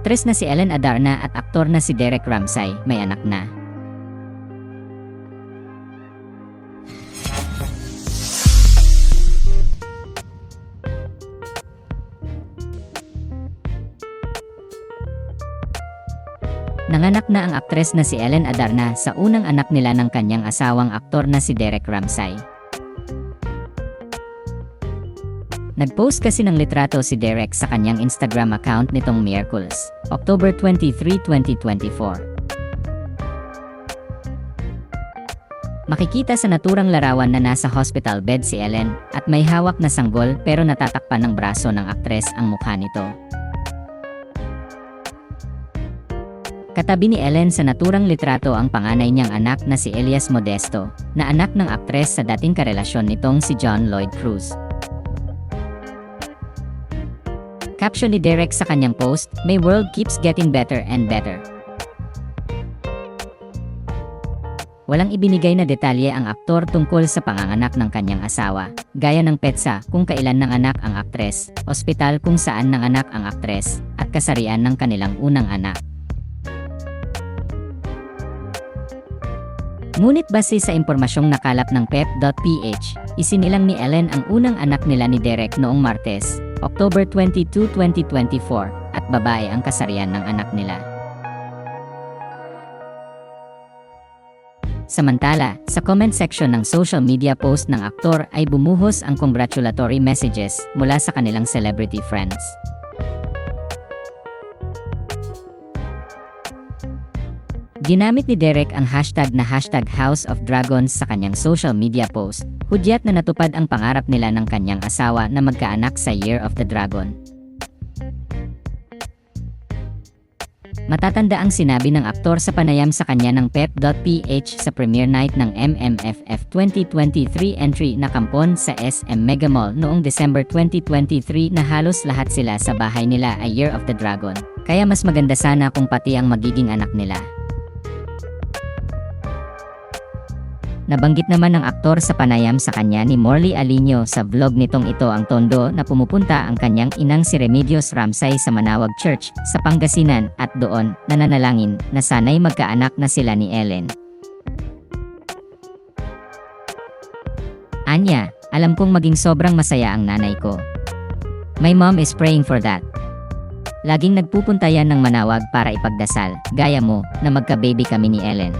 aktres na si Ellen Adarna at aktor na si Derek Ramsay may anak na. Nanganak na ang aktres na si Ellen Adarna sa unang anak nila ng kanyang asawang aktor na si Derek Ramsay. Nag-post kasi ng litrato si Derek sa kanyang Instagram account nitong Miyerkules, October 23, 2024. Makikita sa naturang larawan na nasa hospital bed si Ellen at may hawak na sanggol pero natatakpan ng braso ng aktres ang mukha nito. Katabi ni Ellen sa naturang litrato ang panganay niyang anak na si Elias Modesto, na anak ng aktres sa dating karelasyon nitong si John Lloyd Cruz. Caption ni Derek sa kanyang post, "My world keeps getting better and better." Walang ibinigay na detalye ang aktor tungkol sa panganganak ng kanyang asawa, gaya ng petsa kung kailan nanganak ang aktres, ospital kung saan nanganak ang aktres, at kasarian ng kanilang unang anak. Ngunit base sa impormasyong nakalap ng pep.ph, isinilang ni Ellen ang unang anak nila ni Derek noong Martes, October 22, 2024, at babae ang kasarian ng anak nila. Samantala, sa comment section ng social media post ng aktor ay bumuhos ang congratulatory messages mula sa kanilang celebrity friends. Ginamit ni Derek ang hashtag na #HouseOfDragons sa kanyang social media post, hudyat na natupad ang pangarap nila ng kanyang asawa na magkaanak sa Year of the Dragon. Matatanda ang sinabi ng aktor sa panayam sa kanya ng pep.ph sa premiere night ng MMFF 2023 entry na kampon sa SM Mega Mall noong December 2023 na halos lahat sila sa bahay nila ay Year of the Dragon, kaya mas maganda sana kung pati ang magiging anak nila. Nabanggit naman ng aktor sa panayam sa kanya ni Morley Alinio sa vlog nitong ito ang tondo na pumupunta ang kanyang inang si Remedios Ramsay sa Manawag Church sa Pangasinan at doon nananalangin na sana'y magkaanak na sila ni Ellen. Anya, alam kong maging sobrang masaya ang nanay ko. My mom is praying for that. Laging nagpupunta yan ng Manawag para ipagdasal, gaya mo, na magka-baby kami ni Ellen.